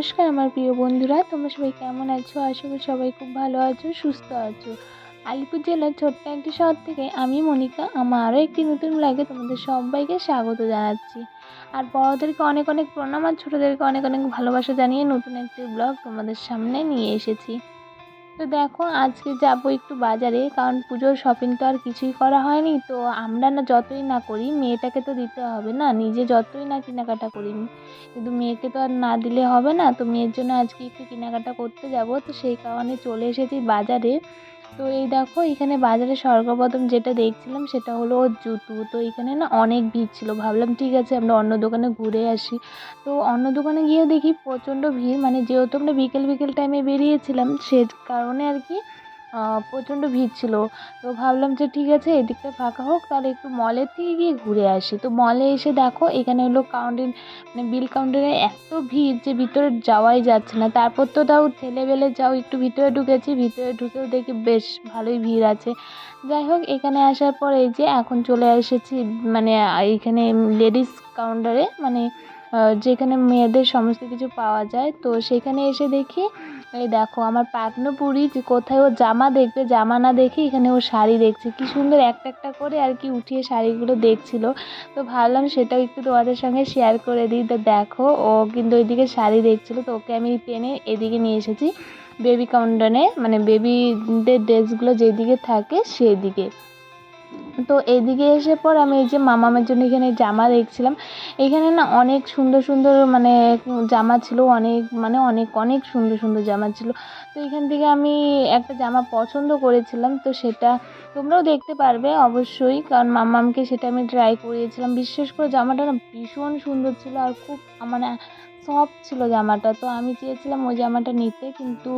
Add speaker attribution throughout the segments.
Speaker 1: নমস্কার আমার প্রিয় বন্ধুরা, তোমরা সবাই কেমন আছো? আশা করি সবাই খুব ভালো আছো, সুস্থ আছো। আলিপুর জেলার ছোট্ট একটি শহর থেকে আমি মনিকা আমার আরও একটি নতুন ব্লগে তোমাদের সবাইকে স্বাগত জানাচ্ছি। আর বড়োদেরকে অনেক অনেক প্রণাম আর ছোটোদেরকে অনেক অনেক ভালোবাসা জানিয়ে নতুন একটি ব্লগ তোমাদের সামনে নিয়ে এসেছি। তো দেখো, আজকে যাবো একটু বাজারে, কারণ পুজোর শপিং তো আর কিছুই করা হয়নি। তো আমরা না যতই না করি, মেয়েটাকে তো দিতে হবে না, নিজে যতই না কেনাকাটা করিনি, কিন্তু মেয়েকে তো আর না দিলে হবে না। তো মেয়ের জন্য আজকে একটু কেনাকাটা করতে যাব, তো সেই কারণে চলে এসেছি বাজারে। তো এই দেখো, এখানে বাজারে সর্বপ্রথম যেটা দেখছিলাম সেটা হলো ওর জুতো। তো এখানে না অনেক ভিড় ছিল, ভাবলাম ঠিক আছে আমরা অন্য দোকানে ঘুরে আসি। তো অন্য দোকানে গিয়েও দেখি প্রচণ্ড ভিড়, মানে যেহেতু আমরা বিকেল বিকেল টাইমে বেরিয়েছিলাম সে কারণে আর কি প্রচণ্ড ভিড় ছিল। তো ভাবলাম যে ঠিক আছে এদিকটা ফাঁকা হোক, তাহলে একটু মলের থেকে গিয়ে ঘুরে আসি। তো মলে এসে দেখো এখানে হলো কাউন্টিং, মানে বিল কাউন্টারে এত ভিড় যে ভিতরে যাওয়াই যাচ্ছে না। তারপর তো তাও ঠেলে বেলে যাও একটু ভিতরে ঢুকেছি, ভিতরে ঢুকেও দেখি বেশ ভালোই ভিড় আছে। যাই হোক, এখানে আসার পর এই যে এখন চলে এসেছি মানে এইখানে লেডিস কাউন্টারে, মানে যেখানে মেয়েদের সমস্ত কিছু পাওয়া যায়। তো সেখানে এসে দেখি, এই দেখো আমার পাগ্নপুরি, যে কোথায় ও জামা দেখবে, জামা না দেখে এখানে ও শাড়ি দেখছে। কি সুন্দর একটা একটা করে আর কি উঠিয়ে শাড়িগুলো দেখছিল। তো ভাবলাম সেটাও একটু তোমাদের সঙ্গে শেয়ার করে দিই। তো দেখো ও কিন্তু ওইদিকে শাড়ি দেখছিল, তো ওকে আমি টেনে এদিকে নিয়ে এসেছি বেবি কাউন্টারে, মানে বেবিদের ড্রেসগুলো যেদিকে থাকে সেদিকে। তো এদিকে এসে পর আমি এই যে মামামের জন্য এখানে জামা দেখছিলাম। এখানে না অনেক সুন্দর সুন্দর মানে জামা ছিল, অনেক মানে অনেক অনেক সুন্দর সুন্দর জামা ছিল। তো এখান থেকে আমি একটা জামা পছন্দ করেছিলাম, তো সেটা তোমরাও দেখতে পারবে অবশ্যই, কারণ মামামকে সেটা আমি ট্রাই করিয়েছিলাম। বিশেষ করে জামাটা না ভীষণ সুন্দর ছিল আর খুব মানে সফট ছিল জামাটা। তো আমি চেয়েছিলাম ওই জামাটা নিতে, কিন্তু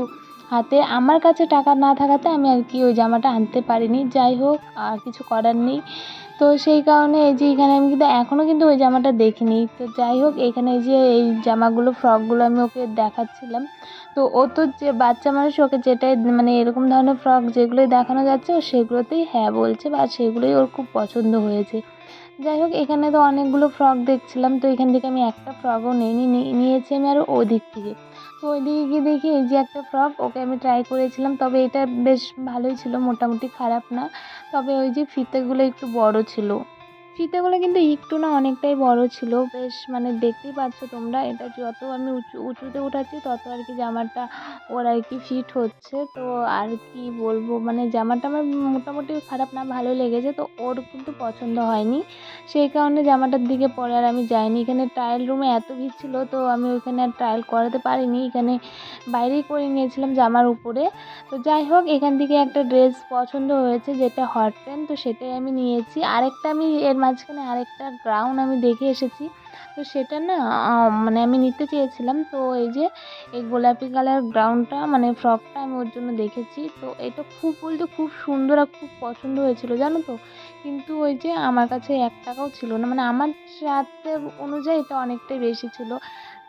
Speaker 1: হাতে আমার কাছে টাকা না থাকাতে আমি আর কি ওই জামাটা আনতে পারিনি। যাই হোক, আর কিছু করার নেই। তো সেই কারণে এই যে এখানে আমি কিন্তু এখনও কিন্তু ওই জামাটা দেখিনি। তো যাই হোক, এখানে এই যে এই জামাগুলো ফ্রকগুলো আমি ওকে দেখাচ্ছিলাম। তো ও তো যে বাচ্চা মানুষ, ওকে যেটাই মানে এরকম ধরনের ফ্রক যেগুলোই দেখানো যাচ্ছে ও সেগুলোতেই হ্যাঁ বলছে, বা সেগুলোই ওর খুব পছন্দ হয়েছে। যাই হোক, এখানে তো অনেকগুলো ফ্রক দেখছিলাম, তো এখান থেকে আমি একটা ফ্রকও নিয়েছি আমি আরও ওদিক থেকে। তো ওইদিকে গিয়ে দেখি এই যে একটা ফ্রক, ওকে আমি ট্রাই করেছিলাম, তবে এটা বেশ ভালোই ছিল, মোটামুটি খারাপ না। তবে ওই যে ফিতেগুলো একটু বড় ছিল, ফিতেগুলো কিন্তু একটু না অনেকটাই বড় ছিল। বেশ মানে দেখতেই পাচ্ছ তোমরা, এটা যত আমি উঁচুতে উঠাচ্ছি তত আর কি জামাটা ওর আর কি ফিট হচ্ছে। তো আর কি বলবো, মানে জামাটা আমার মোটামুটি খারাপ না, ভালো লেগেছে। তো ওর কিন্তু পছন্দ হয়নি, সেই কারণে জামাটার দিকে পরে আর আমি যাইনি। এখানে ট্রায়াল রুমে এত ভিড় ছিল, তো আমি ওইখানে আর ট্রায়াল করাতে পারিনি, এখানে বাইরেই করে নিয়েছিলাম জামার উপরে। তো যাই হোক, এখান থেকে একটা ড্রেস পছন্দ হয়েছে যেটা হট প্যান্ট, তো সেটাই আমি নিয়েছি। আরেকটা আমি এর মাঝখানে আরেকটা গাউন আমি দেখে এসেছি, তো সেটা না মানে আমি নিতে চেয়েছিলাম। তো এই যে এই গোলাপি কালার গ্রাউন্ডটা মানে ফ্রকটা আমি ওর জন্য দেখেছি। তো এটা খুব বলতে খুব সুন্দর আর খুব পছন্দ হয়েছিল জানো তো। কিন্তু ওই যে আমার কাছে 1 টাকাও ছিল না, মানে আমার সাধ্যে অনুযায়ী এটা অনেকটাই বেশি ছিল।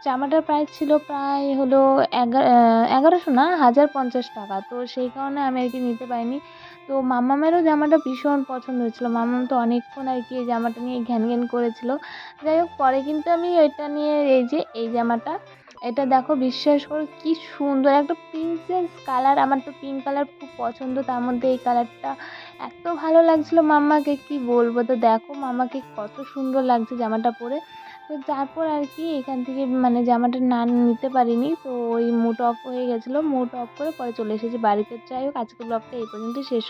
Speaker 1: জামাটার প্রাইস ছিল প্রায় হলো 1100 না 1050 টাকা। তো সেই কারণে আমি আর কি নিতে পারিনি। তো মামামেরও জামাটা ভীষণ পছন্দ হয়েছিল, মামাম তো অনেকক্ষণ আর কি এই জামাটা নিয়ে ঘ্যান ঘ্যান করেছিল। যাই হোক, পরে কিন্তু আমি ওইটা নিয়ে এই যে এই জামাটা, এটা দেখো বিশ্বাস করো কি সুন্দর একটা প্রিন্সেস কালার, আমার তো পিঙ্ক কালার খুব পছন্দ, তার মধ্যে এই কালারটা এত ভালো লাগছিল মাম্মাকে, কি বলবো। তো দেখো মামাকে কত সুন্দর লাগছে জামাটা পরে। তো তারপর আর কি এখান থেকে মানে জামাটা না নিতে পারিনি, তো ওই মুড অফ হয়ে গেছিলো, মুড অফ করে পরে চলে এসেছি বাড়িতে। যাই হোক, আজকের ব্লগটা এই পর্যন্তই শেষ।